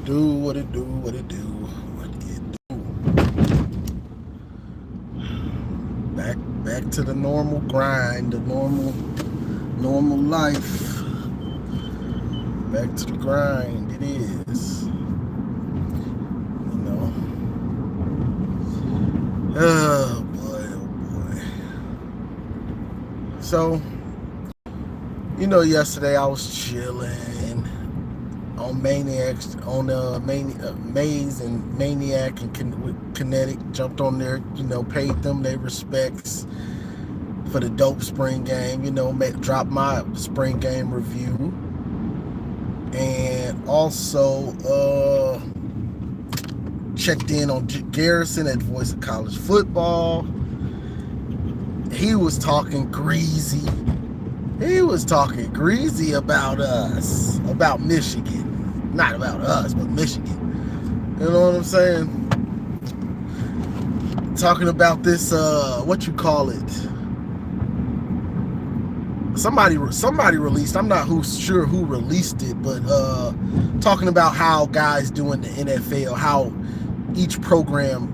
do, what it do, what it do, what it do. Back to the normal grind, the normal life. Back to the grind, it is. You know. Oh boy, oh boy. So, yesterday I was chilling on Maze and Maniac and Kinetic. Jumped on there, paid them their respects for the dope spring game. Dropped my spring game review, and also checked in on Garrison at Voice of College Football. He was talking greasy. About us, about Michigan. Not about us, but Michigan. You know what I'm saying? Talking about this, what you call it? Somebody released, I'm not sure who released it, but talking about how guys do in the NFL, how each program,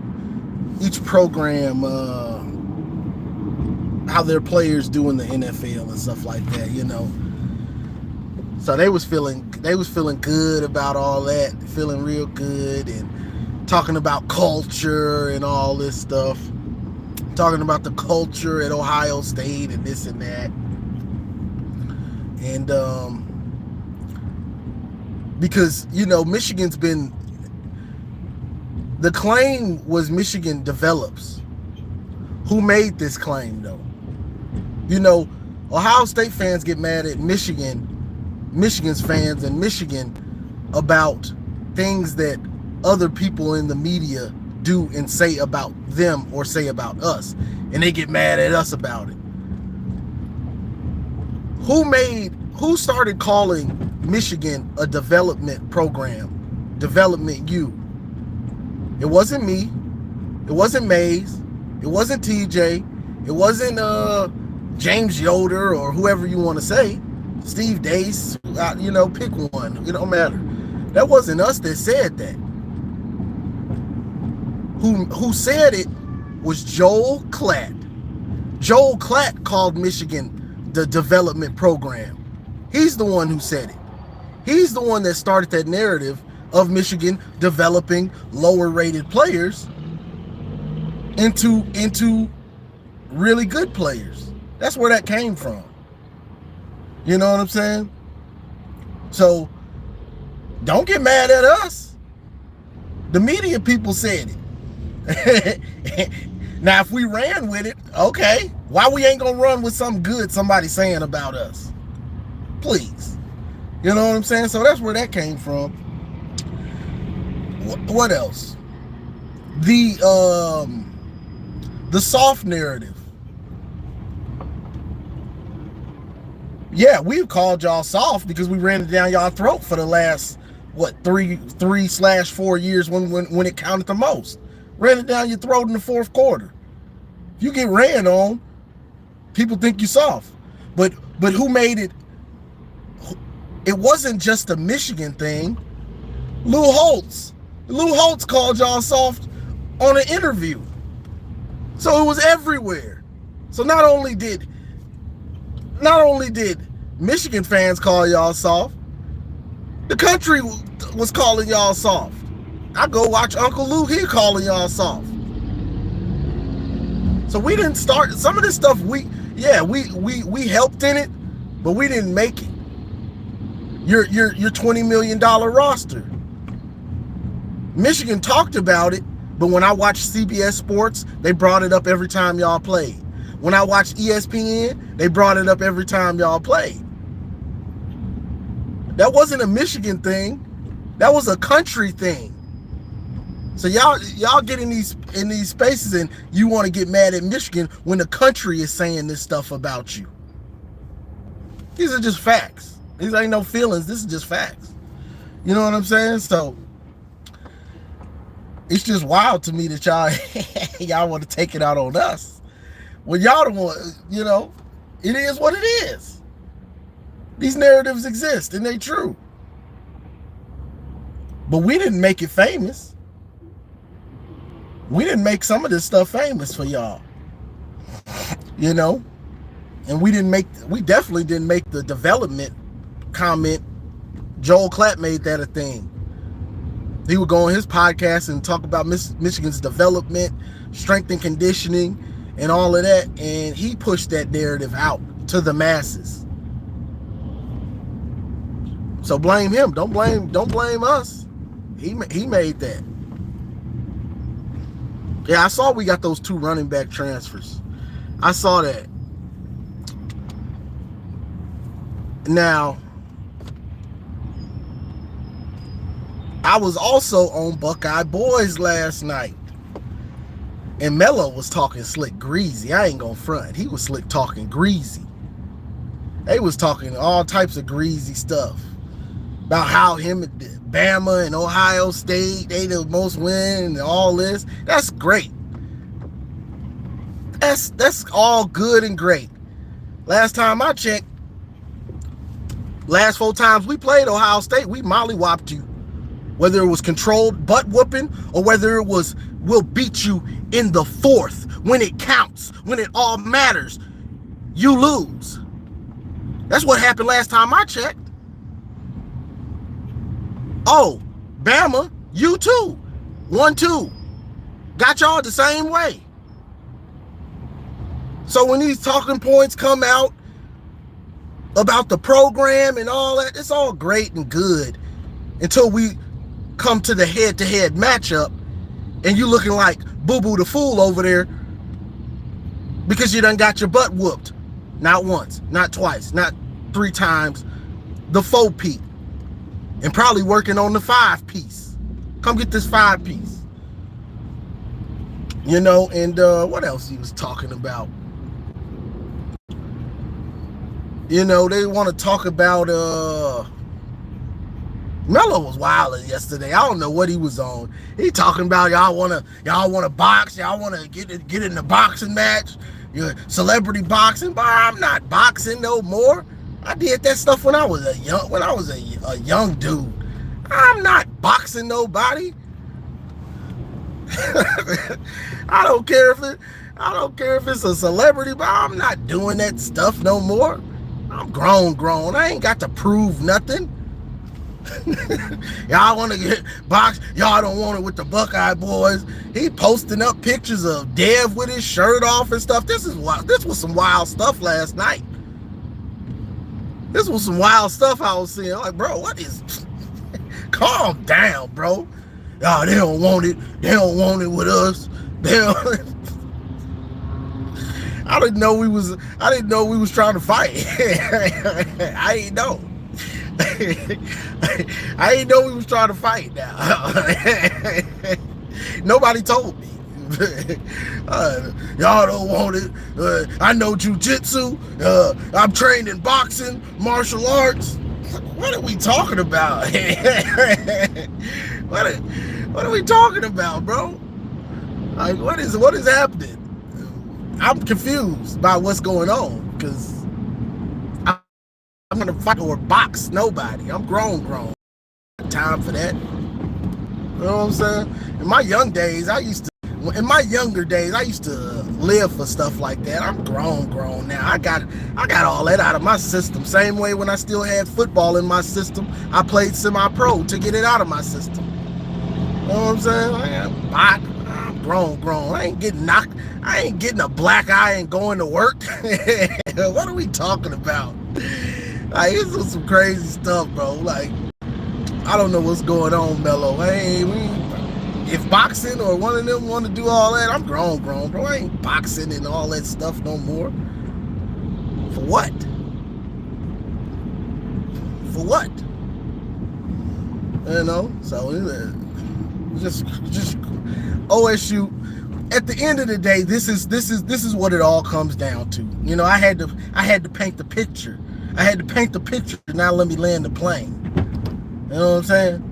how their players do in the NFL and stuff like that, So they was feeling good about all that, feeling real good, and talking about culture and all this stuff, talking about the culture at Ohio State and this and that, and because Michigan's been, the claim was Michigan develops. Who made this claim though? Ohio State fans get mad at Michigan's fans in Michigan about things that other people in the media do and say about them or say about us, and they get mad at us about it. Who started calling Michigan a development program, Development U? It wasn't me. It wasn't Mays. It wasn't TJ. It wasn't James Yoder or whoever you want to say. Steve Dace, pick one. It don't matter. That wasn't us that said that. Who said it was Joel Klatt. Joel Klatt called Michigan the development program. He's the one who said it. He's the one that started that narrative of Michigan developing lower rated players into really good players. That's where that came from. You know what I'm saying? So don't get mad at us. The media people said it. Now, if we ran with it, okay. Why we ain't gonna run with something good somebody saying about us? Please. You know what I'm saying? So that's where that came from. What else? The soft narrative. Yeah, we've called y'all soft because we ran it down y'all throat for the last 3/4 years when it counted the most. Ran it down your throat in the fourth quarter. If you get ran on, people think you soft. But who made it? It wasn't just a Michigan thing. Lou Holtz called y'all soft on an interview. So it was everywhere. So not only did Michigan fans call y'all soft, the country was calling y'all soft. I go watch Uncle Lou here calling y'all soft. So we didn't start some of this stuff. We helped in it, but we didn't make it. Your $20 million roster. Michigan talked about it, but when I watched CBS Sports, they brought it up every time y'all played. When I watched ESPN, they brought it up every time y'all played. That wasn't a Michigan thing. That was a country thing. So y'all get in these spaces and you want to get mad at Michigan when the country is saying this stuff about you. These are just facts. These ain't no feelings. This is just facts. You know what I'm saying? So it's just wild to me that y'all want to take it out on us. Well, y'all don't want, it is what it is. These narratives exist and they true. But we didn't make it famous. We didn't make some of this stuff famous for y'all. You know? And we definitely didn't make the development comment. Joel Klatt made that a thing. He would go on his podcast and talk about Michigan's development, strength and conditioning, and all of that. And he pushed that narrative out to the masses. So blame him. Don't blame us. He made that. Yeah, I saw we got those 2 running back transfers. I saw that. Now, I was also on Buckeye Boys last night. And Mello was talking slick greasy. I ain't gonna front. He was slick talking greasy. They was talking all types of greasy stuff. About how him and Bama and Ohio State, they the most win and all this. That's great. That's all good and great. Last time I checked, last 4 times we played Ohio State, we mollywopped you. Whether it was controlled butt whooping or whether it was we'll beat you in the 4th when it counts, when it all matters, you lose. That's what happened last time I checked. Oh, Bama, you too. 1-2. Got y'all the same way. So when these talking points come out about the program and all that, it's all great and good until we come to the head-to-head matchup and you looking like Boo-Boo the Fool over there because you done got your butt whooped. Not once, not twice, not 3 times. The 4-piece. And probably working on the 5-piece. Come get this 5-piece. You know, and what else he was talking about? You know, they want to talk about Mello was wilding yesterday. I don't know what he was on. He talking about y'all wanna box, y'all wanna get in the boxing match, celebrity boxing. But I'm not boxing no more. I did that stuff when I was a young dude. I'm not boxing nobody. I don't care if it's a celebrity, but I'm not doing that stuff no more. I'm grown. I ain't got to prove nothing. Y'all want to get boxed? Y'all don't want it with the Buckeye Boys. He posting up pictures of Dev with his shirt off and stuff. This was some wild stuff last night. This was some wild stuff I was seeing. I'm like, bro, what is... Calm down, bro. Y'all, they don't want it. They don't want it with us. They don't... I didn't know we was trying to fight. I didn't know. I didn't know we was trying to fight now. Nobody told me. Y'all don't want it. I know jujitsu. I'm trained in boxing, martial arts. What are we talking about? What are we talking about, bro? Like, what is happening? I'm confused by what's going on because I'm gonna fight or box nobody. I'm grown. Time for that. You know what I'm saying? In my younger days, I used to live for stuff like that. I'm grown now. I got all that out of my system. Same way when I still had football in my system, I played semi-pro to get it out of my system. You know what I'm saying? I'm grown. I ain't getting knocked. I ain't getting a black eye and going to work. What are we talking about? Like, this is some crazy stuff, bro. Like, I don't know what's going on, Mello. Hey, if boxing or one of them want to do all that, I'm grown, bro. I ain't boxing and all that stuff no more. For what? You know? So just OSU. At the end of the day, this is what it all comes down to. You know, I had to paint the picture. Now let me land the plane. You know what I'm saying?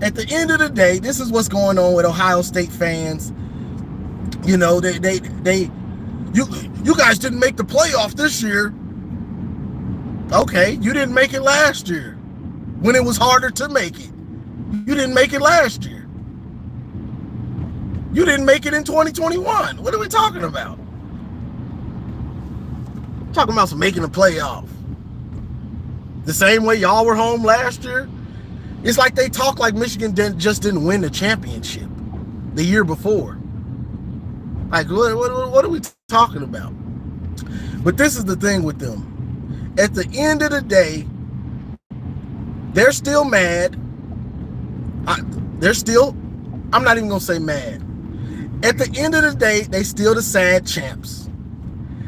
At the end of the day, this is what's going on with Ohio State fans. You know, you guys didn't make the playoff this year. Okay, you didn't make it last year when it was harder to make it. You didn't make it last year. You didn't make it in 2021. What are we talking about? Talking about making a playoff. The same way y'all were home last year. It's like they talk like Michigan just didn't win the championship the year before. Like, what are we talking about? But this is the thing with them. At the end of the day, they're still mad. I'm not even going to say mad. At the end of the day, they still the sad champs.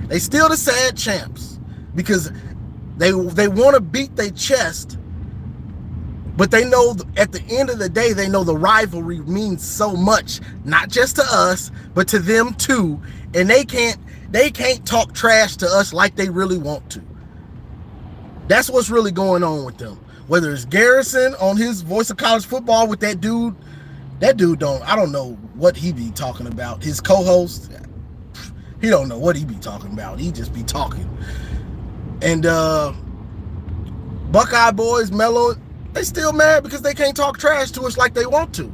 They still the sad champs because they want to beat their chest, but they know at the end of the day, they know the rivalry means so much, not just to us, but to them too. And they can't talk trash to us like they really want to. That's what's really going on with them. Whether it's Garrison on his Voice of College Football with that dude I don't know what he be talking about. His co-host, he don't know what he be talking about. He just be talking. And Buckeye boys, Mello, they still mad because they can't talk trash to us like they want to.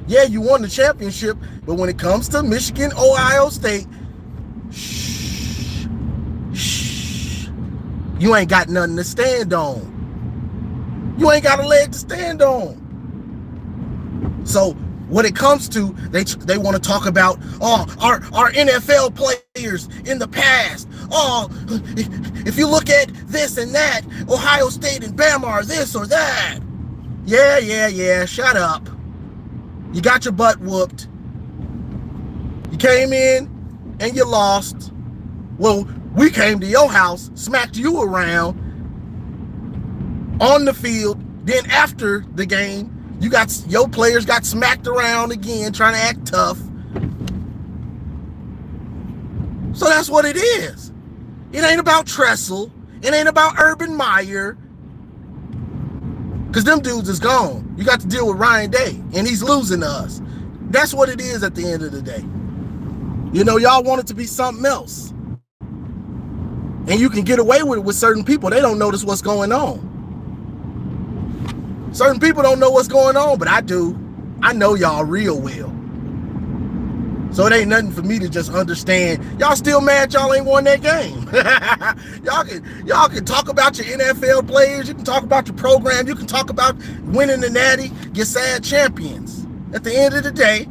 Yeah, you won the championship, but when it comes to Michigan, Ohio State, shh, you ain't got nothing to stand on. You ain't got a leg to stand on. So when it comes to, they want to talk about, our NFL players in the past. If you look at this and that, Ohio State and Bama are this or that. Yeah, shut up. You got your butt whooped. You came in and you lost. Well, we came to your house, smacked you around on the field. Then after the game, your players got smacked around again, trying to act tough. So that's what it is. It ain't about Tressel. It ain't about Urban Meyer. Because them dudes is gone. You got to deal with Ryan Day, and he's losing to us. That's what it is at the end of the day. You know, y'all want it to be something else. And you can get away with it with certain people. They don't notice what's going on. Certain people don't know what's going on, but I do. I know y'all real well. So it ain't nothing for me to just understand. Y'all still mad y'all ain't won that game. y'all can talk about your NFL players. You can talk about your program. You can talk about winning the Natty, your sad champions. At the end of the day,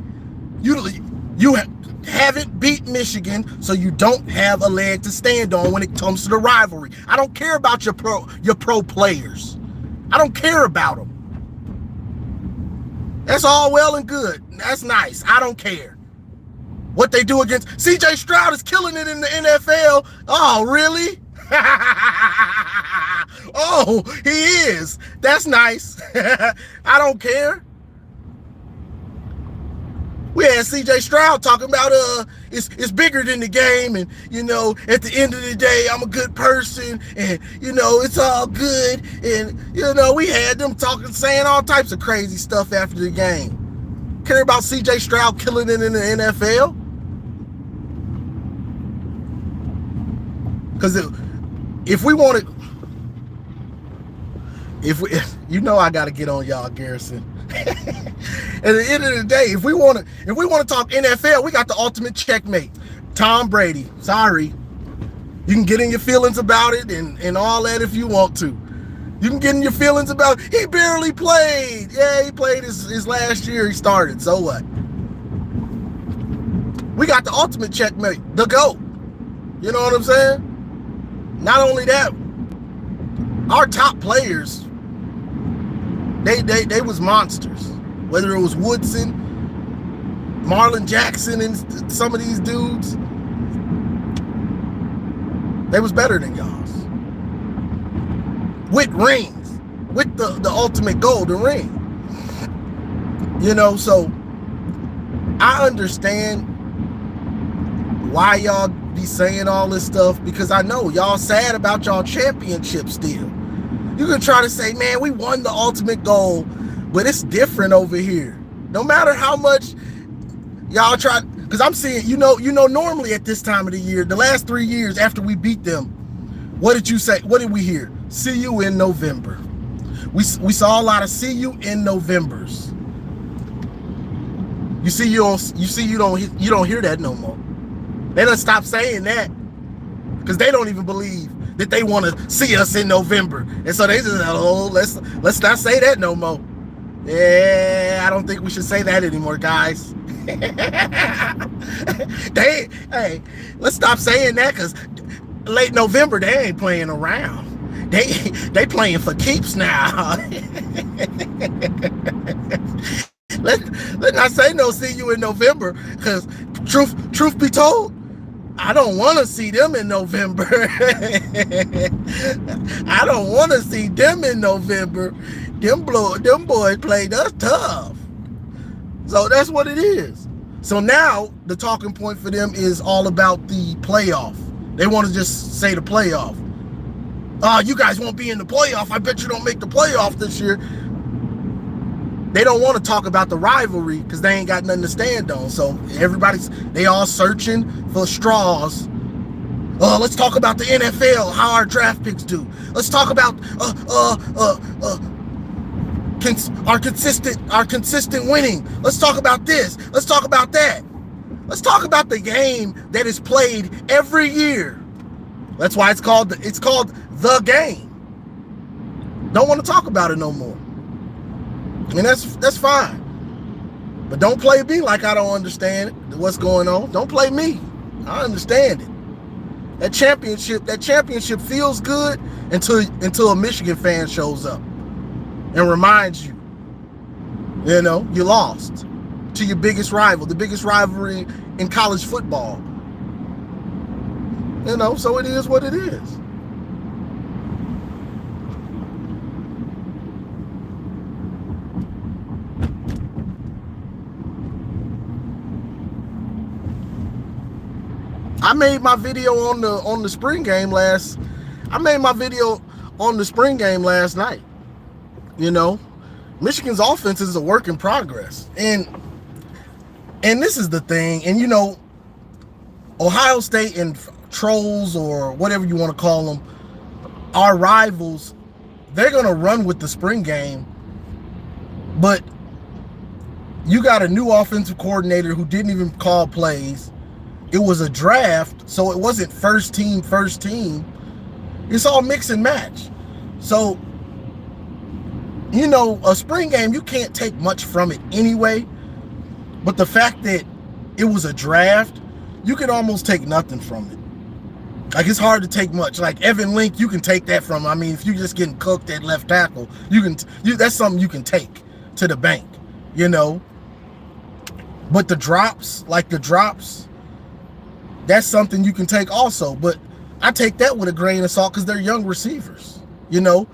you haven't beat Michigan, so you don't have a leg to stand on when it comes to the rivalry. I don't care about your pro players. I don't care about them. That's all well and good. That's nice. I don't care. What they do against CJ Stroud is killing it in the NFL. Oh, really? Oh, he is. That's nice. I don't care. We had CJ Stroud talking about it's bigger than the game, and you know, at the end of the day, I'm a good person, and you know, it's all good. And you know, we had them saying all types of crazy stuff after the game. Care about CJ Stroud killing it in the NFL? Because if we wanted, you know, I got to get on y'all, Garrison. At the end of the day, if we want to talk NFL, we got the ultimate checkmate, Tom Brady. Sorry, you can get in your feelings about it and all that if you want to. You can get in your feelings about he barely played. Yeah, he played his last year. He started. So what? We got the ultimate checkmate, the GOAT. You know what I'm saying? Not only that, our top players, they was monsters. Whether it was Woodson, Marlon Jackson, and some of these dudes, they was better than y'all's. With rings, with the ultimate golden ring. You know, so I understand why y'all be saying all this stuff, because I know y'all sad about y'all championship still. You can try to say, man, we won the ultimate goal, but it's different over here. No matter how much y'all try, because I'm seeing, you know, normally at this time of the year, the last 3 years after we beat them, what did you say? What did we hear? See you in November. We saw a lot of see you in Novembers. You don't hear that no more. They done stop saying that because they don't even believe that they want to see us in November, and so they just let's not say that no more. Yeah, I don't think we should say that anymore, guys. Hey, let's stop saying that because late November they ain't playing around. They playing for keeps now. Let's not say no see you in November because truth be told, I don't want to see them in November. I don't want to see them in November. Them boys played us tough. So that's what it is. So now the talking point for them is all about the playoff. They want to just say the playoff. You guys won't be in the playoff. I bet you don't make the playoff this year. They don't want to talk about the rivalry because they ain't got nothing to stand on. So they all searching for straws. Let's talk about the NFL, how our draft picks do. Let's talk about our consistent winning. Let's talk about this. Let's talk about that. Let's talk about the game that is played every year. That's why it's called the game. Don't want to talk about it no more. And that's fine. But don't play me like I don't understand what's going on. Don't play me. I understand it. That championship feels good until a Michigan fan shows up and reminds you, you lost to your biggest rival, the biggest rivalry in college football. So it is what it is. I made my video on the spring game last night. Michigan's offense is a work in progress. And this is the thing. And Ohio State and trolls, or whatever you want to call them, our rivals, they're going to run with the spring game. But you got a new offensive coordinator who didn't even call plays. It was a draft, so it wasn't first team. It's all mix and match. So, a spring game, you can't take much from it anyway. But the fact that it was a draft, you can almost take nothing from it. Like, it's hard to take much. Like, Evan Link, you can take that from. I mean, if you're just getting cooked at left tackle, that's something you can take to the bank, But the drops, that's something you can take also. But I take that with a grain of salt because they're young receivers, And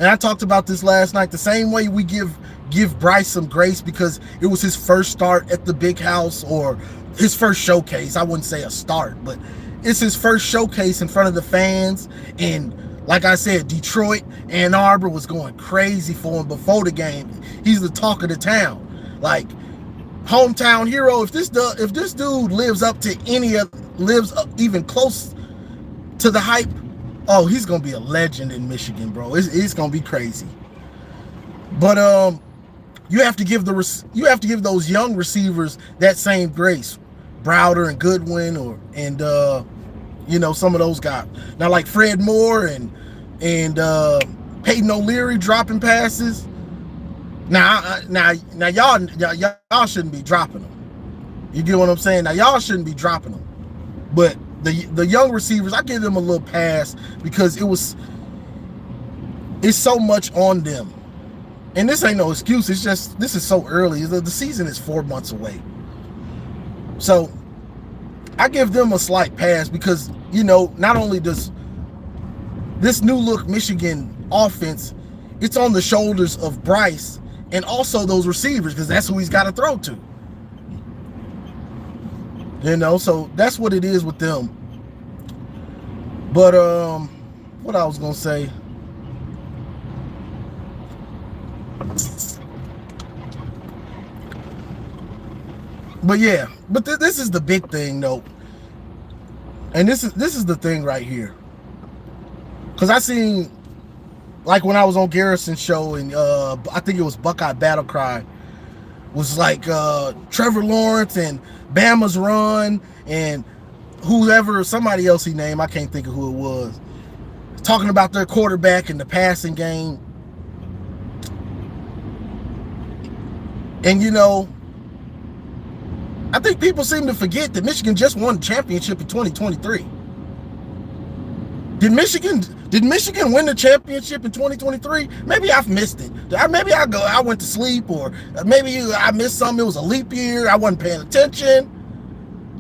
I talked about this last night. The same way we give Bryce some grace because it was his first start at the big house, or his first showcase. I wouldn't say a start, but it's his first showcase in front of the fans. And like I said, Detroit, Ann Arbor was going crazy for him before the game. He's the talk of the town. Like, hometown hero. If this dude lives up even close to the hype, he's gonna be a legend in Michigan, bro. It's gonna be crazy. But you have to give those young receivers that same grace, Browder and Goodwin, some of those guys. Now, like Fred Moore and Peyton O'Leary dropping passes. Now y'all shouldn't be dropping them. You get what I'm saying? Now y'all shouldn't be dropping them. But the young receivers, I give them a little pass because it's so much on them. And this ain't no excuse. It's just this is so early. The season is 4 months away. So I give them a slight pass because, not only does this new look Michigan offense, it's on the shoulders of Bryce and also those receivers because that's who he's got to throw to. So that's what it is with them. But what I was gonna say. But yeah, this is the big thing though. And this is the thing right here. Because I seen like when I was on Garrison's show, and I think it was Buckeye Battle Cry, was like Trevor Lawrence and Bama's run and whoever, somebody else he named, I can't think of who it was, talking about their quarterback and the passing game. And you know, I think people seem to forget that Michigan just won the championship in 2023. Did Michigan win the championship in 2023? Maybe I've missed it. Maybe I went to sleep, or maybe I missed something. It was a leap year. I wasn't paying attention.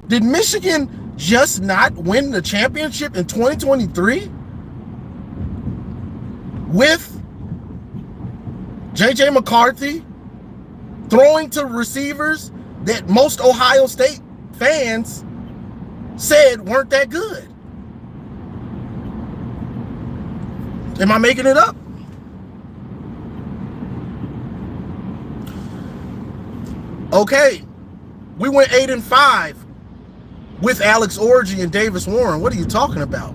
Did Michigan just not win the championship in 2023 with J.J. McCarthy throwing to receivers that most Ohio State fans said weren't that good? Am I making it up? Okay, we went 8-5 with Alex Orji and Davis Warren. What are you talking about?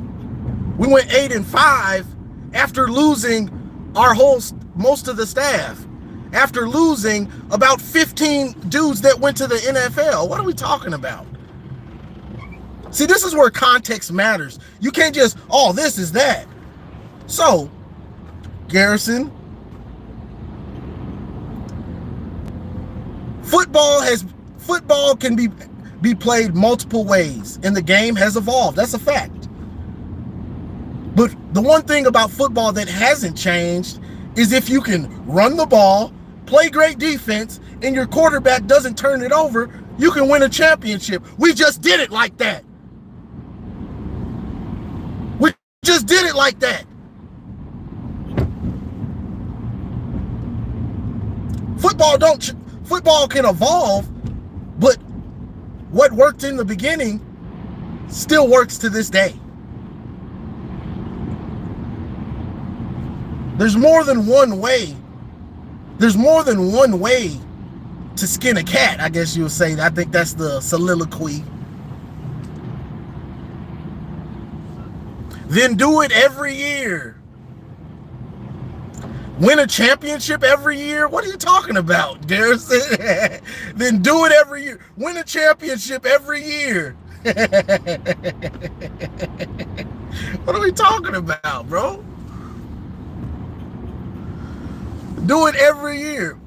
We went 8-5 after losing most of the staff, after losing about 15 dudes that went to the NFL. What are we talking about? See, this is where context matters. You can't just, oh, this is that. So, Garrison, football can be played multiple ways, and the game has evolved. That's a fact. But the one thing about football that hasn't changed is if you can run the ball, play great defense, and your quarterback doesn't turn it over, you can win a championship. We just did it like that. We just did it like that. Football can evolve, but what worked in the beginning still works to this day. There's more than one way. There's more than one way to skin a cat, I guess you would say. I think that's the soliloquy. Then do it every year. Win a championship every year? What are you talking about, Garrison? Then do it every year. Win a championship every year. What are we talking about, bro? Do it every year.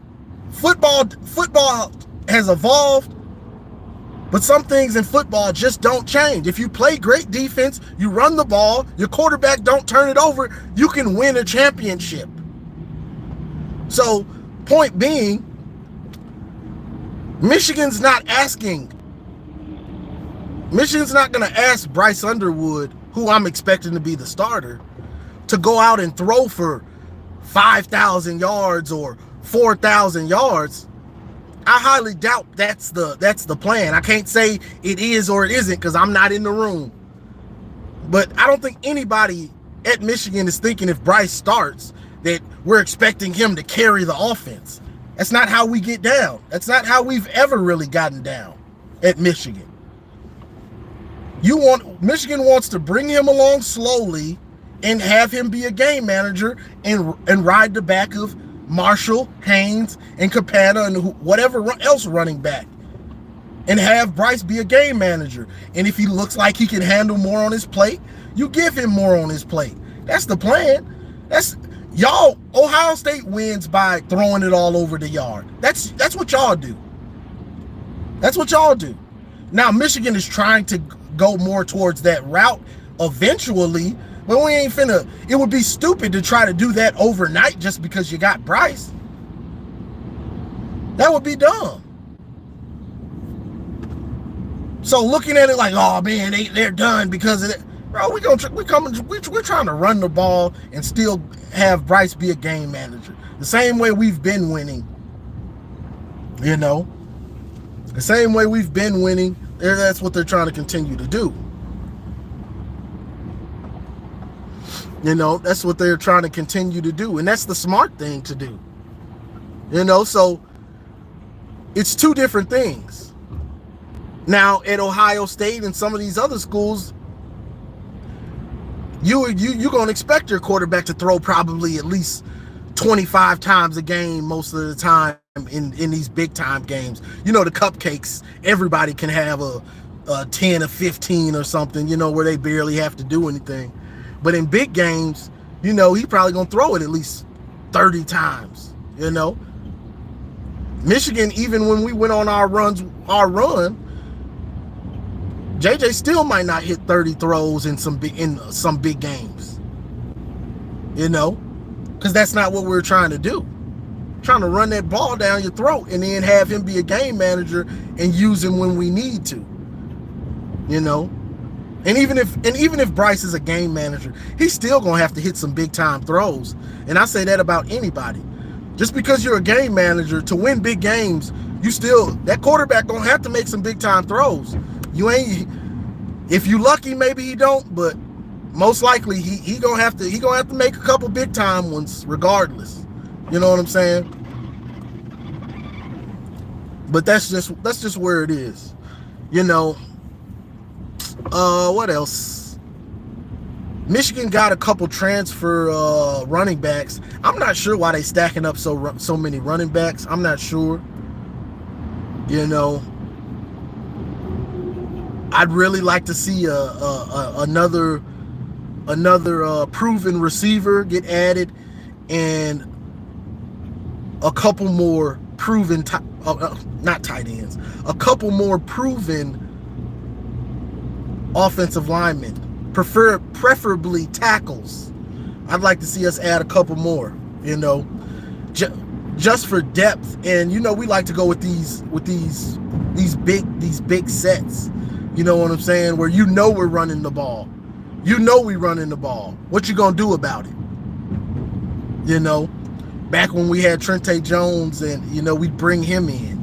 Football has evolved, but some things in football just don't change. If you play great defense, you run the ball, your quarterback don't turn it over, you can win a championship. So, point being, Michigan's not going to ask Bryce Underwood, who I'm expecting to be the starter, to go out and throw for 5,000 yards or 4,000 yards. I highly doubt that's the plan. I can't say it is or it isn't because I'm not in the room. But I don't think anybody at Michigan is thinking if Bryce starts that we're expecting him to carry the offense. That's not how we get down. That's not how we've ever really gotten down at Michigan. Michigan wants to bring him along slowly and have him be a game manager and ride the back of Marshall, Haynes, and Capetta and whatever else running back, and have Bryce be a game manager. And if he looks like he can handle more on his plate, you give him more on his plate. That's the plan. Ohio State wins by throwing it all over the yard. That's what y'all do. That's what y'all do. Now, Michigan is trying to go more towards that route eventually, but we ain't finna. It would be stupid to try to do that overnight just because you got Bryce. That would be dumb. So looking at it like, oh man, they're done because of that. Bro, we're trying to run the ball and still have Bryce be a game manager. The same way we've been winning. You know? The same way we've been winning. That's what they're trying to continue to do. You know, that's what they're trying to continue to do. And that's the smart thing to do. You know, so it's two different things. Now, at Ohio State and some of these other schools, you're gonna expect your quarterback to throw probably at least 25 times a game most of the time in these big time games. The cupcakes, everybody can have a 10 or 15 or something, where they barely have to do anything. But in big games, he probably gonna throw it at least 30 times. Michigan, even when we went on our run, JJ still might not hit 30 throws in some big games. Because that's not what we're trying to do. Trying to run that ball down your throat and then have him be a game manager and use him when we need to. And even if Bryce is a game manager, he's still gonna have to hit some big time throws. And I say that about anybody. Just because you're a game manager, to win big games, that quarterback gonna have to make some big time throws. If you lucky, maybe he don't, but most likely he gonna have to make a couple big time ones regardless. You know what I'm saying? But that's just where it is. What else? Michigan got a couple transfer running backs. I'm not sure why they stacking up so many running backs. I'm not sure. I'd really like to see another proven receiver get added, and a couple more proven not tight ends, a couple more proven offensive linemen, preferably tackles. I'd like to see us add a couple more, just for depth. And we like to go with these big sets. You know what I'm saying? Where we're running the ball. We running the ball. What you gonna do about it? Back when we had Trente Jones, and we'd bring him in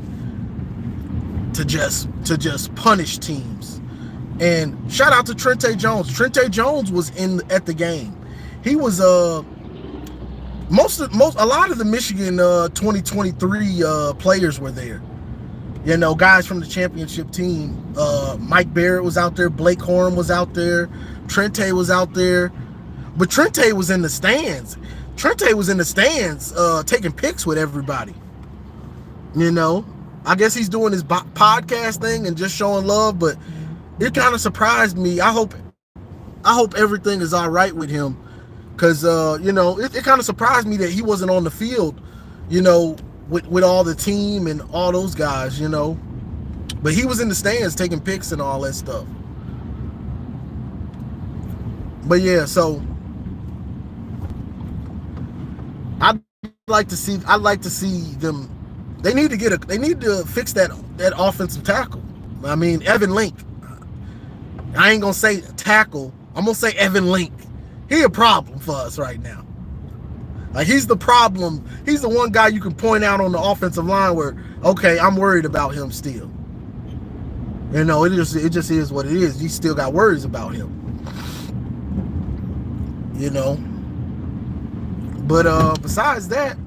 to just punish teams. And shout out to Trente Jones. Trente Jones was at the game. He was a lot of the Michigan 2023 players were there. Guys from the championship team. Mike Barrett was out there. Blake Horn was out there. Trente was out there. But Trente was in the stands. Taking pics with everybody. I guess he's doing his podcast thing and just showing love, but it kind of surprised me. I hope everything is all right with him, because it kind of surprised me that he wasn't on the field, with all the team and all those guys, but he was in the stands taking pics and all that stuff. But yeah, so I'd like to see them. They need to fix that offensive tackle. I mean, Evan Link. I ain't gonna say tackle. I'm gonna say Evan Link. He a problem for us right now. Like, he's the problem. He's the one guy you can point out on the offensive line where, okay, I'm worried about him still. It just is what it is. You still got worries about him. But besides that,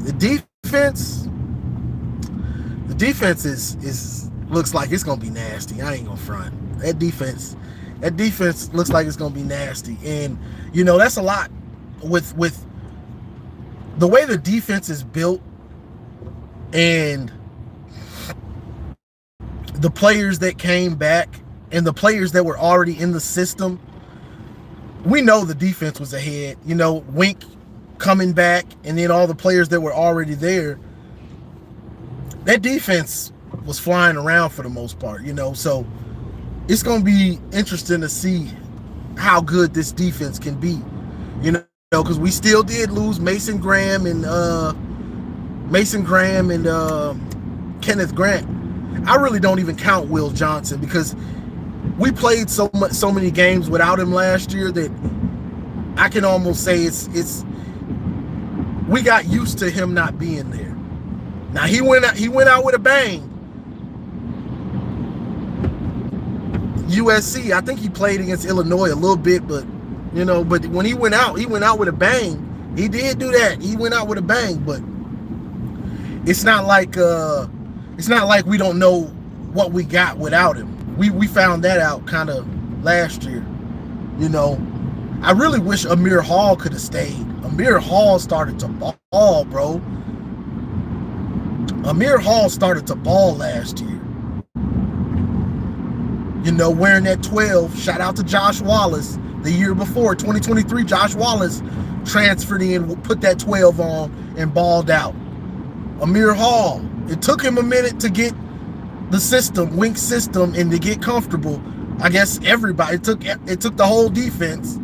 the defense is looks like it's gonna be nasty. I ain't gonna front. That defense looks like it's gonna be nasty, and that's a lot with the way the defense is built and the players that came back and the players that were already in the system. We know the defense was ahead. Wink coming back, and then all the players that were already there. That defense was flying around for the most part. So it's going to be interesting to see how good this defense can be, because we still did lose Mason Graham and Kenneth Grant. I really don't even count Will Johnson, because we played so many games without him last year that I can almost say we got used to him not being there. Now he went out with a bang. USC, I think he played against Illinois a little bit, but when he went out with a bang. He did do that. He went out with a bang, but it's not like we don't know what we got without him. We found that out kind of last year, I really wish Amir Hall could have stayed. Amir Hall started to ball, bro. Amir Hall started to ball last year. You know, wearing that 12. Shout out to Josh Wallace. The year before, 2023, Josh Wallace transferred in, put that 12 on, and balled out. Amir Hall, it took him a minute to get the system, Wink system, and to get comfortable. I guess everybody, it took the whole defense.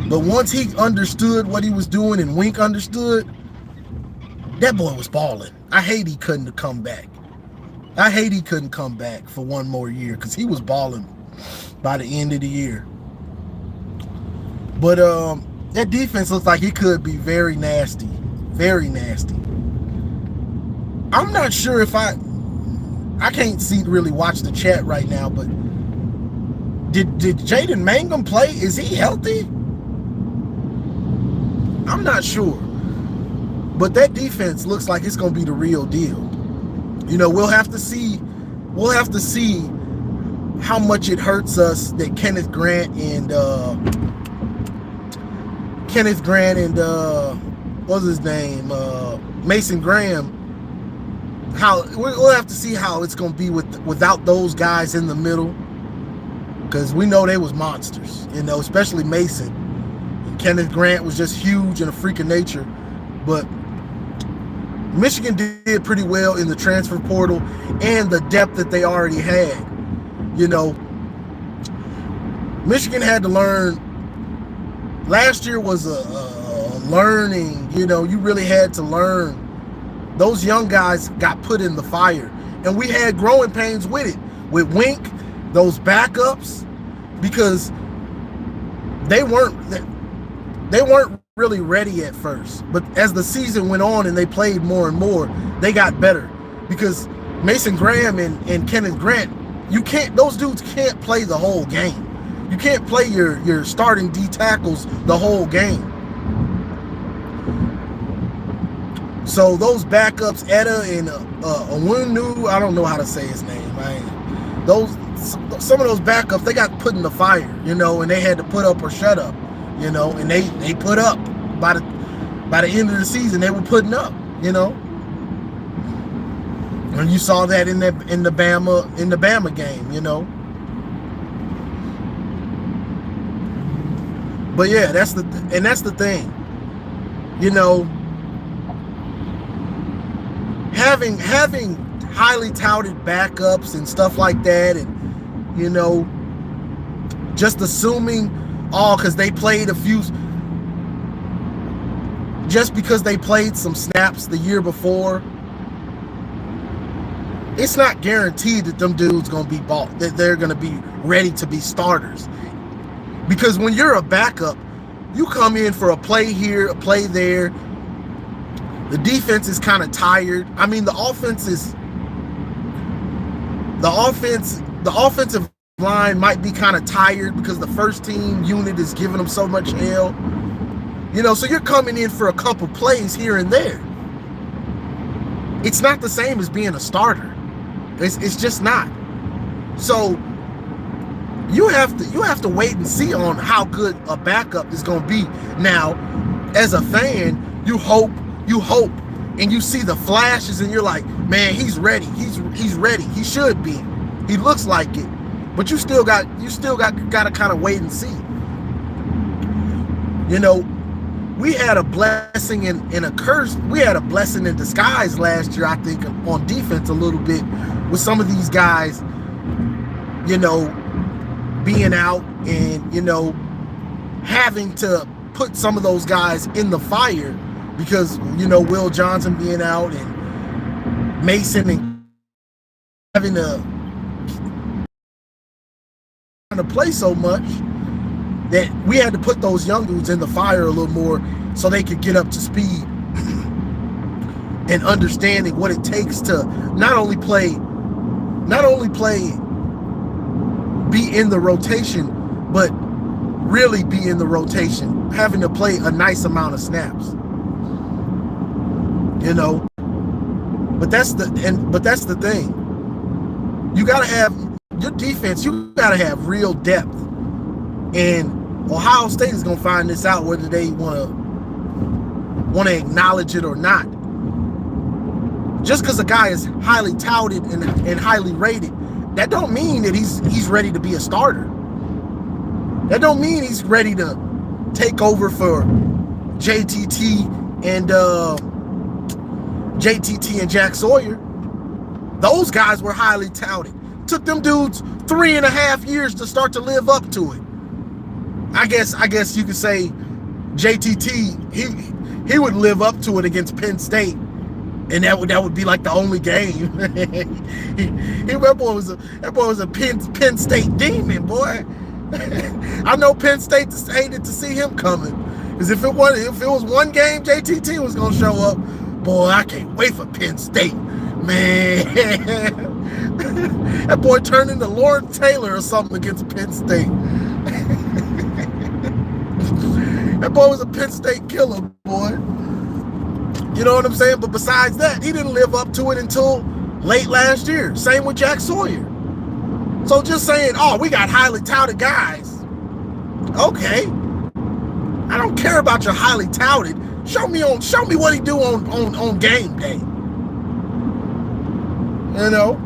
But once he understood what he was doing and Wink understood, that boy was balling. I hate he couldn't come back. I hate he couldn't come back for one more year because he was balling by the end of the year. But that defense looks like it could be very nasty. Very nasty. I'm not sure if I can't really watch the chat right now, but did Jaden Mangum play? Is he healthy? I'm not sure. But that defense looks like it's going to be the real deal. You know, we'll have to see how much it hurts us that Kenneth Grant and what's his name? Mason Graham. We'll have to see how it's going to be without those guys in the middle, because we know they was monsters, you know, especially Mason. And Kenneth Grant was just huge and a freak of nature. But Michigan did pretty well in the transfer portal and the depth that they already had. You know, Michigan had to learn. Last year was a learning, you know, you really had to learn. Those young guys got put in the fire, and we had growing pains with it. With Wink, those backups, because they weren't really ready at first. But as the season went on and they played more and more, they got better. Because Mason Graham and Kenneth Grant, those dudes can't play the whole game. You can't play your starting D tackles the whole game. So those backups, Etta and Onwenu, I don't know how to say his name. Some of those backups, they got put in the fire, you know, and they had to put up or shut up, you know, and they put up. By the end of the season, they were putting up, you know. And you saw that in the Bama game, you know. But yeah, that's the thing, you know. Having highly touted backups and stuff like that, and you know, just assuming because they played just because they played some snaps the year before, it's not guaranteed that them dudes that they're gonna be ready to be starters. Because when you're a backup, you come in for a play here, a play there. The defense is kind of tired. I mean, the offensive line might be kind of tired because the first team unit is giving them so much hell. You know, so you're coming in for a couple plays here and there. It's not the same as being a starter. It's just not. So you have to wait and see on how good a backup is going to be. Now, as a fan, you hope, and you see the flashes, and you're like, man, he's ready. He's ready. He should be. He looks like it. But you still got to kind of wait and see. You know, we had a blessing and a curse. We had a blessing in disguise last year, I think, on defense a little bit with some of these guys, you know, being out and, you know, having to put some of those guys in the fire because, you know, Will Johnson being out and Mason and having to play so much that we had to put those young dudes in the fire a little more so they could get up to speed and understanding what it takes to not only be in the rotation, but really be in the rotation, having to play a nice amount of snaps. You know, but that's the thing. You gotta have your defense. You gotta have real depth, and Ohio State is going to find this out whether they want to acknowledge it or not. Just because a guy is highly touted and highly rated, that don't mean that he's ready to be a starter. That don't mean he's ready to take over for JTT and Jack Sawyer. Those guys were highly touted. Took them dudes 3.5 years to start to live up to it. I guess you could say JTT, he would live up to it against Penn State, and that would be like the only game. That boy was a Penn State demon, boy. I know Penn State hated to see him coming, because if it was one game JTT was gonna show up, boy, I can't wait for Penn State, man. That boy turned into Lawrence Taylor or something against Penn State. That boy was a Penn State killer, boy. You know what I'm saying? But besides that, he didn't live up to it until late last year. Same with Jack Sawyer. So just saying, oh, we got highly touted guys. Okay. I don't care about your highly touted. Show me what he do on game day. You know?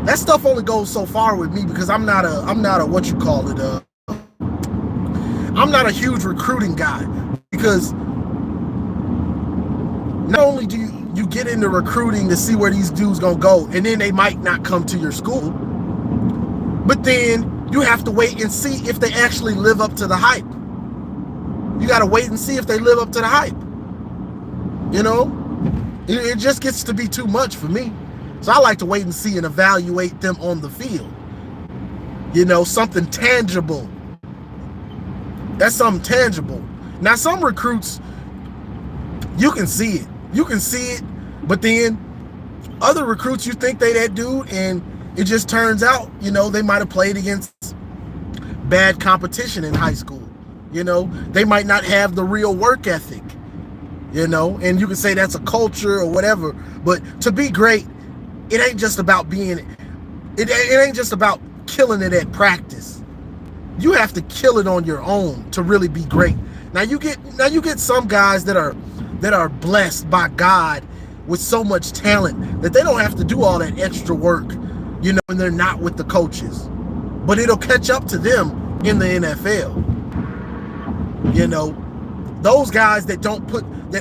That stuff only goes so far with me because I'm not a what you call it, I'm not a huge recruiting guy, because not only do you get into recruiting to see where these dudes gonna go, and then they might not come to your school, but then you have to wait and see if they actually live up to the hype. You gotta wait and see if they live up to the hype. You know, it just gets to be too much for me. So I like to wait and see and evaluate them on the field. You know, something tangible. That's something tangible. Now, some recruits, you can see it. You can see it, but then other recruits, you think they that dude, and it just turns out, you know, they might have played against bad competition in high school. You know, they might not have the real work ethic, you know, and you can say that's a culture or whatever, but to be great, it ain't just about it ain't just about killing it at practice. You have to kill it on your own to really be great. Now you get some guys that are blessed by God with so much talent that they don't have to do all that extra work, you know, when they're not with the coaches. But it'll catch up to them in the NFL. You know, those guys that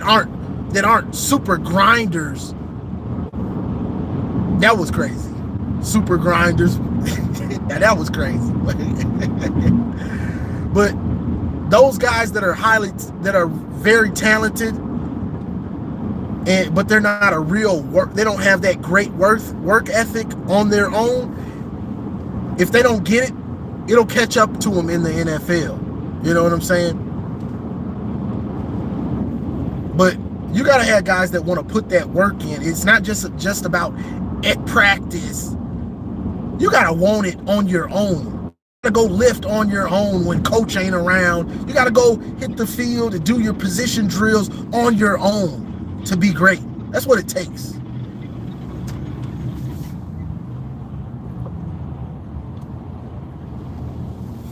aren't super grinders. That was crazy. Super grinders. That was crazy. But those guys that are very talented, but they're not a real they don't have that great work ethic on their own. If they don't get it, it'll catch up to them in the NFL. You know what I'm saying? But you gotta have guys that want to put that work in. It's not just about at practice. You gotta want it on your own. You gotta go lift on your own when coach ain't around. You gotta go hit the field and do your position drills on your own to be great. That's what it takes.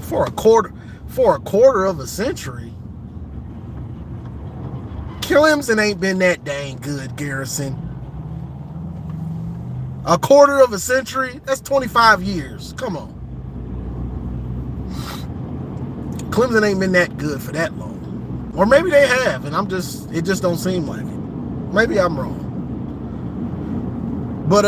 For a quarter of a century, Clemson ain't been that dang good, Garrison. A quarter of a century? That's 25 years. Come on. Clemson ain't been that good for that long. Or maybe they have, and it just don't seem like it. Maybe I'm wrong. But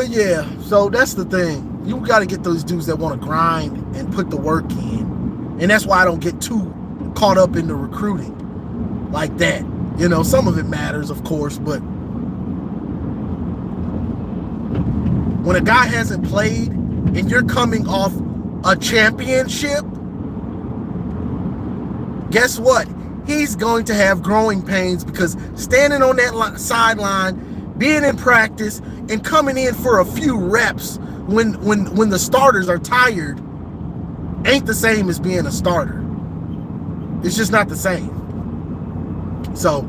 yeah, so that's the thing. You got to get those dudes that want to grind and put the work in. And that's why I don't get too caught up in the recruiting like that. You know, some of it matters, of course, but when a guy hasn't played and you're coming off a championship, guess what? He's going to have growing pains, because standing on that sideline, being in practice, and coming in for a few reps when the starters are tired ain't the same as being a starter. It's just not the same. So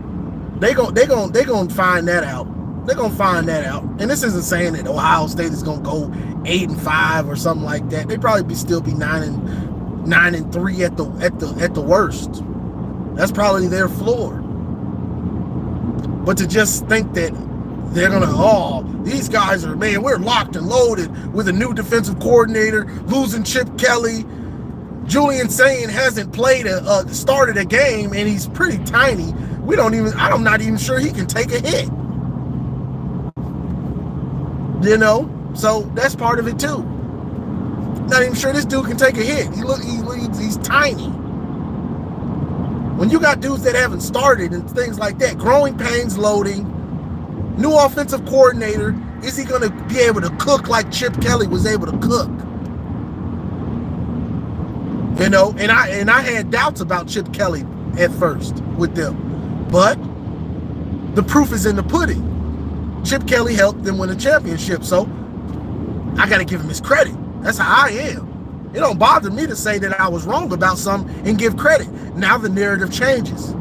they gonna find that out. They're gonna find that out. And this isn't saying that Ohio State is gonna go 8-5 or something like that. They probably still be 9 9-3 at the worst. That's probably their floor. But to just think that they're gonna, these guys are, man, we're locked and loaded with a new defensive coordinator, losing Chip Kelly. Julian Sayin hasn't started a game, and he's pretty tiny. I'm not even sure he can take a hit. So that's part of it too. Not even sure this dude can take a hit. He's tiny. When you got dudes that haven't started and things like that, growing pains, loading, new offensive coordinator, is he going to be able to cook like Chip Kelly was able to cook? And I had doubts about Chip Kelly at first with them, but the proof is in the pudding. Chip Kelly helped them win a championship, so I got to give him his credit. That's how I am. It don't bother me to say that I was wrong about something and give credit. Now the narrative changes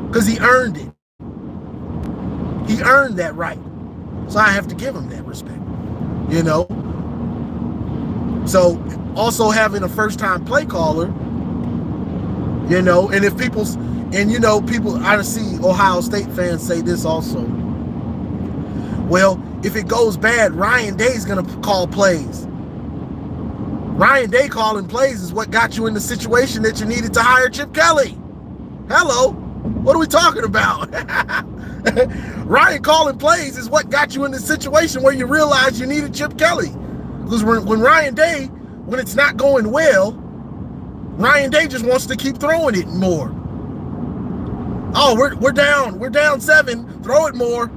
because he earned it. He earned that right. So I have to give him that respect, So also having a first-time play caller, and if people, I see Ohio State fans say this also. Well, if it goes bad, Ryan Day's going to call plays. Ryan Day calling plays is what got you in the situation that you needed to hire Chip Kelly. Hello, what are we talking about? Ryan calling plays is what got you in the situation where you realized you needed Chip Kelly. Because when Ryan Day, when it's not going well, Ryan Day just wants to keep throwing it more. Oh, we're down 7, throw it more.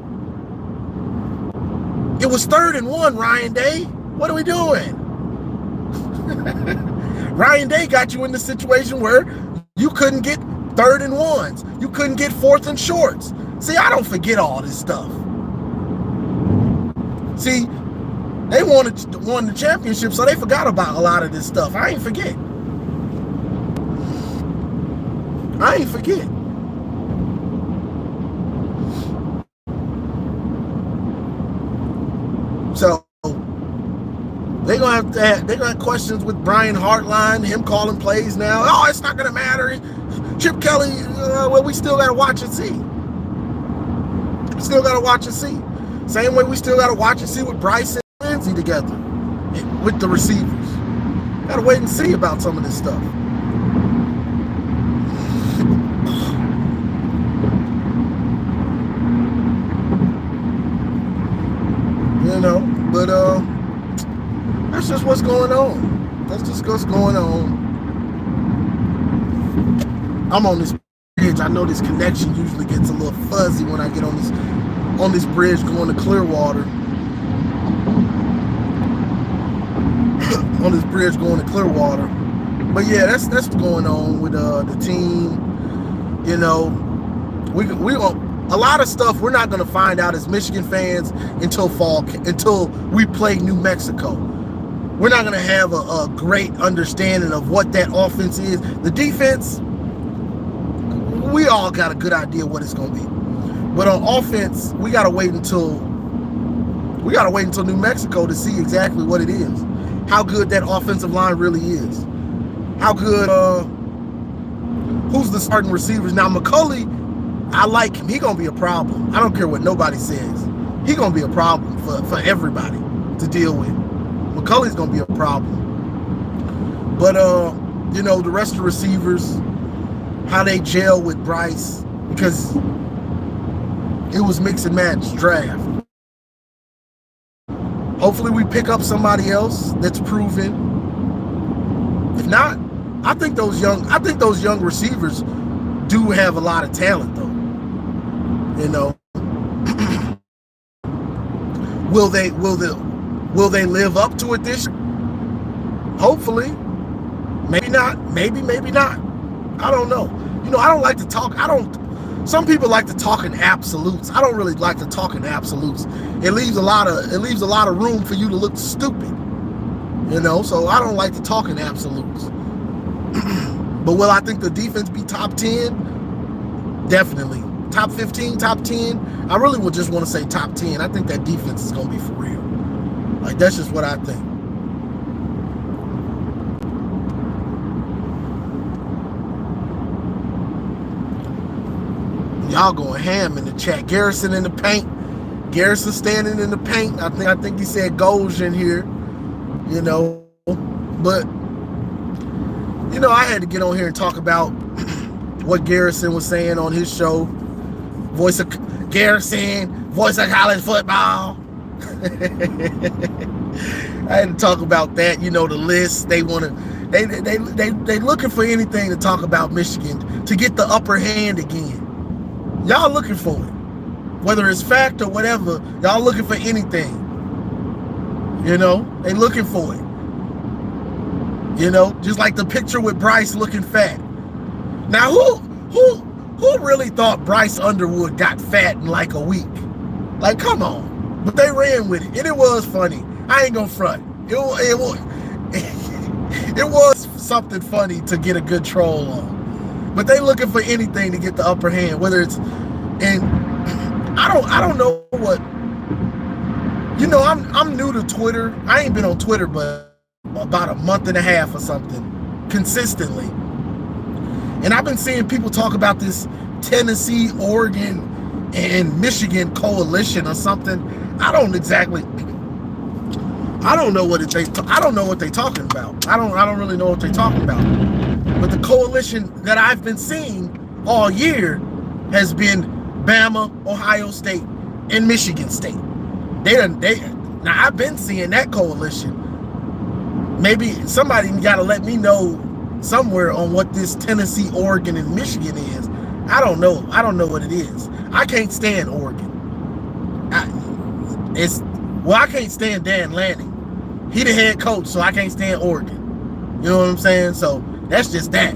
It was 3rd and 1, Ryan Day. What are we doing? Ryan Day got you in the situation where you couldn't get 3rd and 1s. You couldn't get 4th and shorts. See, I don't forget all this stuff. See, they won the championship, so they forgot about a lot of this stuff. I ain't forget. So they're gonna have questions with Brian Hartline, him calling plays now. Oh, it's not gonna matter. Chip Kelly, well, we still gotta watch and see. Same way we still gotta watch and see with Bryce and Lindsey together with the receivers. Gotta wait and see about some of this stuff. But that's just what's going on. I'm on this bridge. I know this connection usually gets a little fuzzy when I get on this bridge going to Clearwater. But yeah, that's what's going on with the team. We a lot of stuff we're not going to find out as Michigan fans until we play New Mexico. We're not going to have a great understanding of what that offense is. The defense, we all got a good idea what it's going to be. But on offense, we got to wait until New Mexico to see exactly what it is. How good that offensive line really is. How good who's the starting receivers. Now McCulley, I like him. He gonna be a problem. I don't care what nobody says. He gonna be a problem for everybody to deal with. McCulley's gonna be a problem. But the rest of the receivers, how they gel with Bryce, because it was mix and match draft. Hopefully we pick up somebody else that's proven. If not, I think those young receivers do have a lot of talent though. Will they live up to it this year? Hopefully. Maybe not. Maybe not. I don't know. I don't like to talk. Some people like to talk in absolutes. I don't really like to talk in absolutes. It leaves a lot of room for you to look stupid. So I don't like to talk in absolutes. But will I think the defense be top 10? Definitely. Top 15, top 10. I really would just want to say top 10. I think that defense is going to be for real. Like, that's just what I think. Y'all going ham in the chat. Garrison in the paint. Garrison standing in the paint. I think he said goals in here. You know, but you know, I had to get on here and talk about what Garrison was saying on his show. Voice of Garrison, voice of college football. I had to talk about that. You know, the list. They want to. They looking for anything to talk about Michigan to get the upper hand again. Y'all looking for it, whether it's fact or whatever. Y'all looking for anything. You know, they looking for it. You know, just like the picture with Bryce looking fat. Now, who really thought Bryce Underwood got fat in like a week? Like, come on. But they ran with it, and it was funny. I ain't gonna front. It was something funny to get a good troll on. But they looking for anything to get the upper hand, whether it's, and I don't know what. You know, I'm new to Twitter. I ain't been on Twitter but about a month and a half or something, consistently. And I've been seeing people talk about this Tennessee, Oregon, and Michigan coalition or something. I don't know what they're talking about. I don't really know what they're talking about. But the coalition that I've been seeing all year has been Bama, Ohio State, and Michigan State. Now I've been seeing that coalition. Maybe somebody got to let me know somewhere on what this Tennessee, Oregon, and Michigan is. I don't know. I don't know what it is. I can't stand Oregon. I can't stand Dan Lanning. He the head coach, so I can't stand Oregon. You know what I'm saying? So that's just that.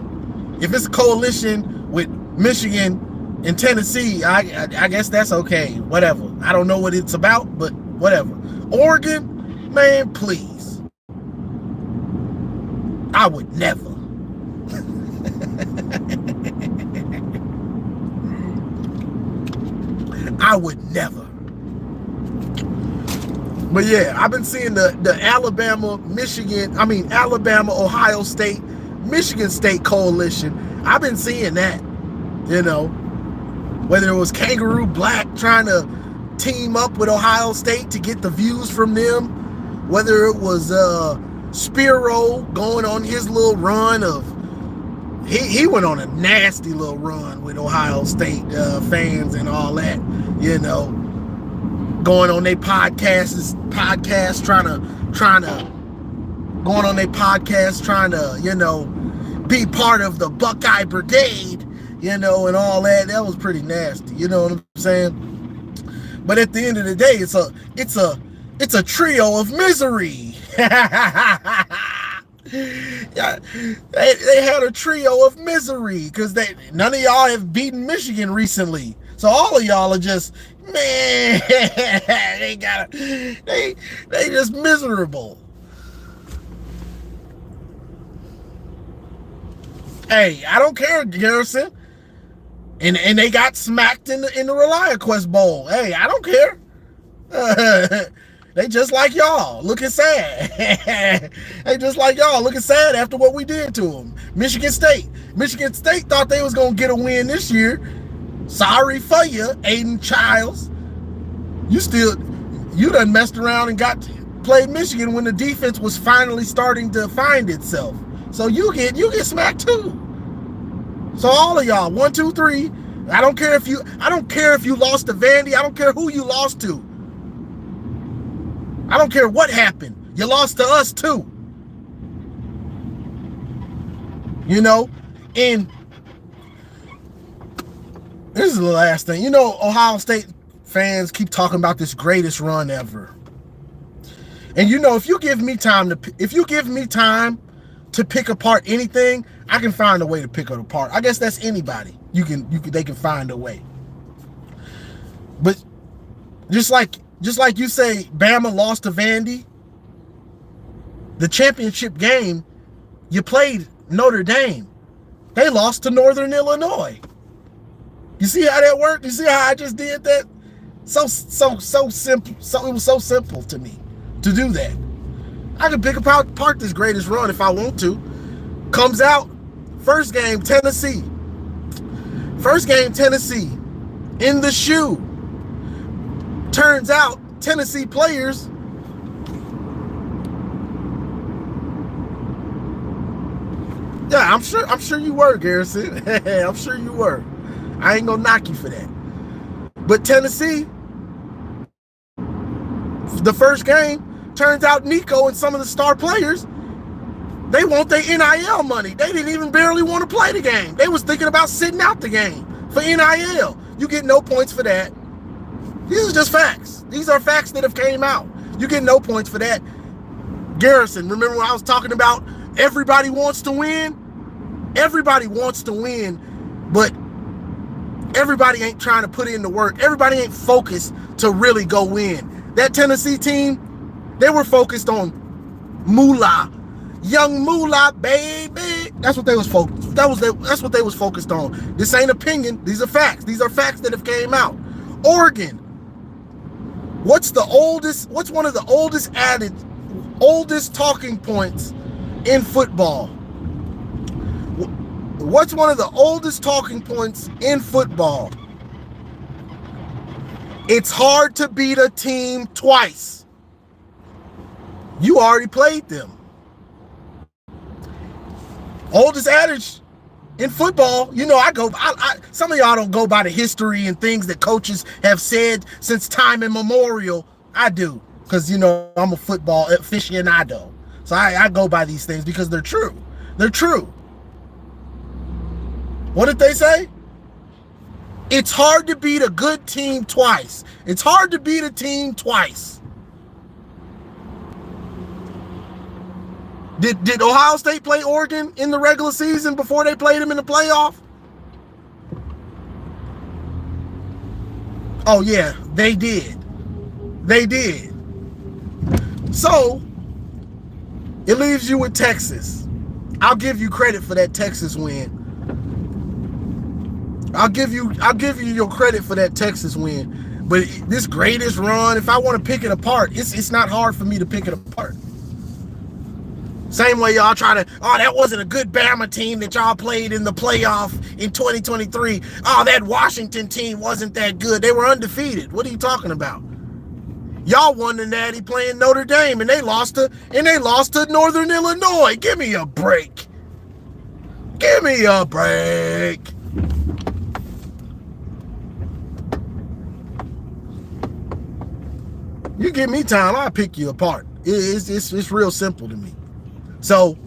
If it's a coalition with Michigan and Tennessee, I guess that's okay. Whatever. I don't know what it's about, but whatever. Oregon, man, please. I would never. I would never. But yeah, I've been seeing the Alabama, Ohio State, Michigan State coalition. I've been seeing that, you know, whether it was Kangaroo Black trying to team up with Ohio State to get the views from them, whether it was Spiro going on his little run of, he went on a nasty little run with Ohio State fans and all that, you know, going on their podcasts trying to, you know, be part of the Buckeye Brigade, you know, and all that. That was pretty nasty, you know what I'm saying? But at the end of the day, it's a trio of misery. Yeah, they had a trio of misery because none of y'all have beaten Michigan recently. So all of y'all are just, man, they just miserable. Hey, I don't care, Garrison. And they got smacked in the ReliaQuest Bowl. Hey, I don't care. They just like y'all, looking sad. They just like y'all, looking sad after what we did to them. Michigan State thought they was gonna get a win this year. Sorry for you, Aiden Childs. You done messed around and played Michigan when the defense was finally starting to find itself. So you get smacked too. So all of y'all, 1, 2, 3. I don't care if you lost to Vandy. I don't care who you lost to. I don't care what happened. You lost to us too. You know, and this is the last thing. You know, Ohio State fans keep talking about this greatest run ever. And you know, if you give me time to pick apart anything, I can find a way to pick it apart. I guess that's anybody. They can find a way. But just like you say, Bama lost to Vandy. The championship game, you played Notre Dame. They lost to Northern Illinois. You see how that worked? You see how I just did that? So simple. It was so simple to me to do that. I can pick apart this greatest run if I want to. Comes out, first game, Tennessee. in the shoe. Turns out Tennessee players yeah, I'm sure you were, Garrison. I'm sure you were. I ain't gonna knock you for that. But Tennessee, the first game, turns out Nico and some of the star players, they want their NIL money. They didn't even barely want to play the game. They was thinking about sitting out the game for NIL. You get no points for that. These are just facts. These are facts that have came out. You get no points for that. Garrison, remember when I was talking about everybody wants to win? Everybody wants to win, but everybody ain't trying to put in the work. Everybody ain't focused to really go win. That Tennessee team, they were focused on moolah. Young moolah, baby. That's what they was focused. That's what they was focused on. This ain't opinion. These are facts. These are facts that have came out. Oregon. What's one of the oldest talking points in football? What's one of the oldest talking points in football? It's hard to beat a team twice. You already played them. Oldest adage in football, you know, some of y'all don't go by the history and things that coaches have said since time immemorial. I do, because, you know, I'm a football aficionado. So I go by these things because they're true. They're true. What did they say? It's hard to beat a good team twice. It's hard to beat a team twice. Did Ohio State play Oregon in the regular season before they played them in the playoff? Oh, yeah, they did. They did. So, it leaves you with Texas. I'll give you credit for that Texas win. I'll give you your credit for that Texas win. But this greatest run, if I want to pick it apart, it's not hard for me to pick it apart. Same way y'all try to, that wasn't a good Bama team that y'all played in the playoff in 2023. Oh, that Washington team wasn't that good. They were undefeated. What are you talking about? Y'all won the Natty playing Notre Dame, and they lost to Northern Illinois. Give me a break. Give me a break. You give me time, I'll pick you apart. It's real simple to me. So,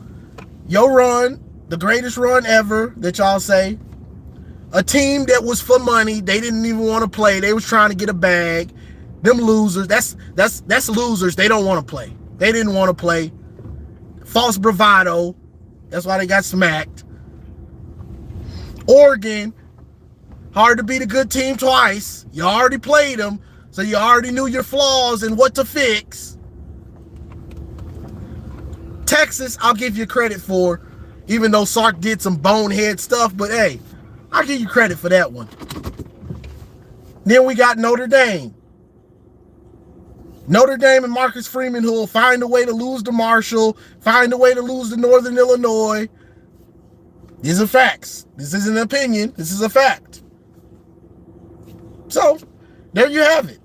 your run, the greatest run ever that y'all say, a team that was for money, they didn't even want to play. They was trying to get a bag. Them losers, that's losers. They don't want to play. They didn't want to play. False bravado. That's why they got smacked. Oregon, hard to beat a good team twice. You already played them, so you already knew your flaws and what to fix. Texas, I'll give you credit for, even though Sark did some bonehead stuff, but hey, I'll give you credit for that one. Then we got Notre Dame. Notre Dame and Marcus Freeman, who will find a way to lose to Marshall, find a way to lose to Northern Illinois. These are facts. This isn't an opinion. This is a fact. So, there you have it.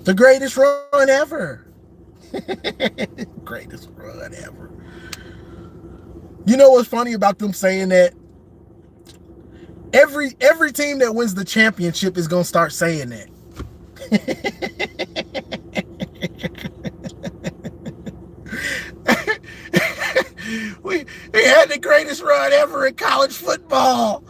The greatest run ever. Greatest run ever. You know what's funny about them saying that? Every team that wins the championship is going to start saying that. we had the greatest run ever in college football.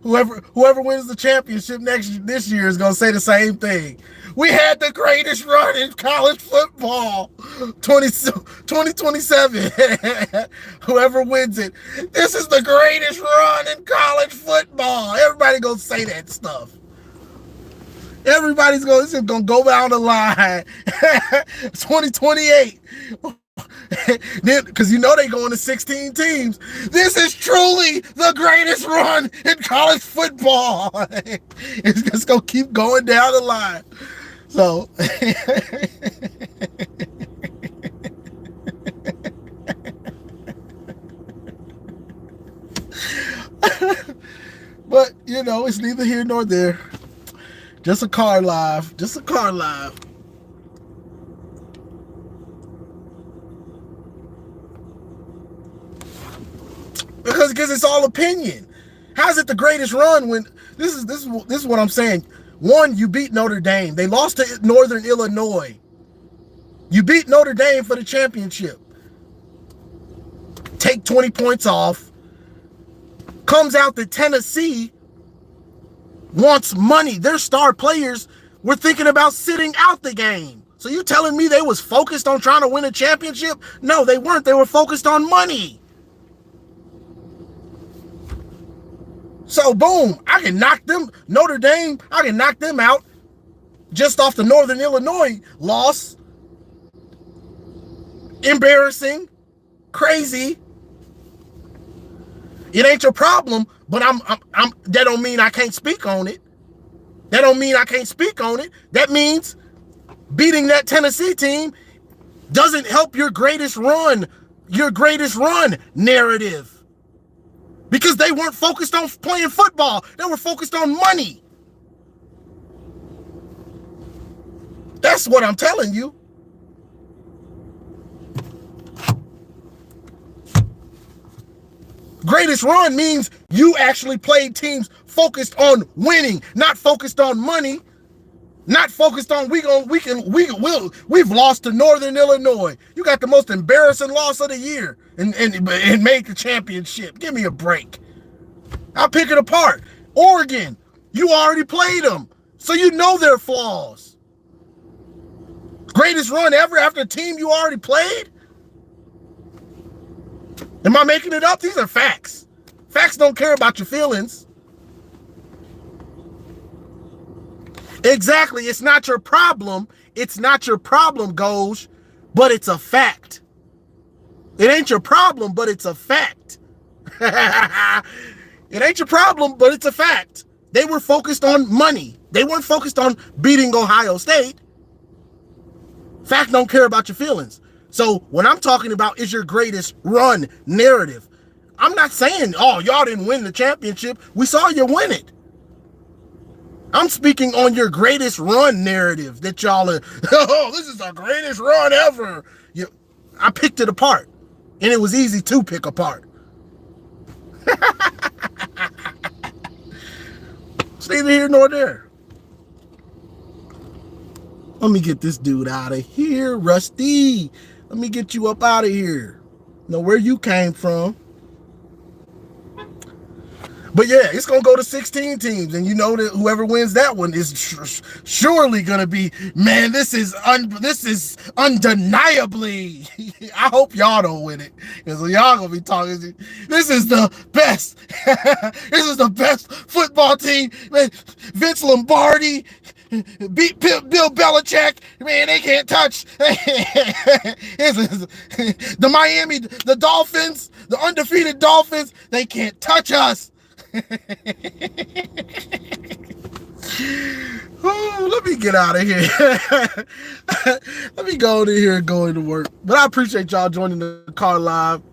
Whoever wins the championship this year is going to say the same thing. We had the greatest run in college football. 2027. Whoever wins it. This is the greatest run in college football. Everybody going to say that stuff. Everybody's going to go down the line. 2028. Then, because you know they going to 16 teams. This is truly the greatest run in college football. It's just going to keep going down the line. So, But, you know, it's neither here nor there. Just a car live. Just a car live. Because it's all opinion. How's it the greatest run when this is what I'm saying? One, you beat Notre Dame. They lost to Northern Illinois. You beat Notre Dame for the championship. Take 20 points off. Comes out that Tennessee wants money. Their star players were thinking about sitting out the game. So you telling me they was focused on trying to win a championship? No, they weren't. They were focused on money. So boom, I can knock them, Notre Dame, I can knock them out just off the Northern Illinois loss. Embarrassing, crazy. It ain't your problem, but I'm that don't mean I can't speak on it. That don't mean I can't speak on it. That means beating that Tennessee team doesn't help your greatest run narrative. Because they weren't focused on playing football. They were focused on money. That's what I'm telling you. Greatest run means you actually played teams focused on winning, not focused on money, not focused on we've lost to Northern Illinois. You got the most embarrassing loss of the year and made the championship. Give me a break. I'll pick it apart. Oregon, you already played them, so you know their flaws. Greatest run ever after a team you already played? Am I making it up? These are facts. Facts don't care about your feelings. Exactly. It's not your problem. It's not your problem, Goj, but it's a fact. It ain't your problem, but it's a fact. It ain't your problem, but it's a fact. They were focused on money. They weren't focused on beating Ohio State. Fact don't care about your feelings. So what I'm talking about is your greatest run narrative. I'm not saying, oh, y'all didn't win the championship. We saw you win it. I'm speaking on your greatest run narrative that y'all are, oh, this is the greatest run ever. I picked it apart, and it was easy to pick apart. It's neither here nor there. Let me get this dude out of here, Rusty. Let me get you up out of here. Know where you came from. But yeah, it's going to go to 16 teams. And you know that whoever wins that one is surely going to be, man, this is undeniably. I hope y'all don't win it. Because y'all going to be talking, this is the best. This is the best football team. Man, Vince Lombardi beat Bill Belichick. Man, they can't touch. The Dolphins, the undefeated Dolphins, they can't touch us. Oh, let me get out of here. Let me go in here and go into work. But I appreciate y'all joining the car live.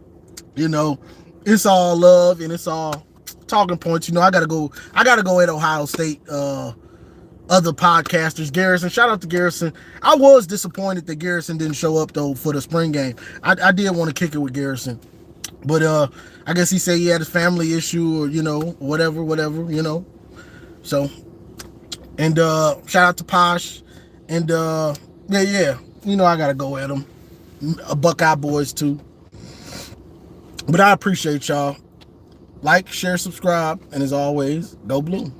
You know, it's all love and it's all talking points. You know, I gotta go at Ohio State other podcasters. Garrison, shout out to Garrison. I was disappointed that Garrison didn't show up though for the spring game. I did want to kick it with Garrison. But I guess he said he had his family issue or, you know, whatever, you know. So, and shout out to Posh. And yeah, you know I gotta go at him. Buckeye boys too. But I appreciate y'all. Like, share, subscribe, and as always, go blue.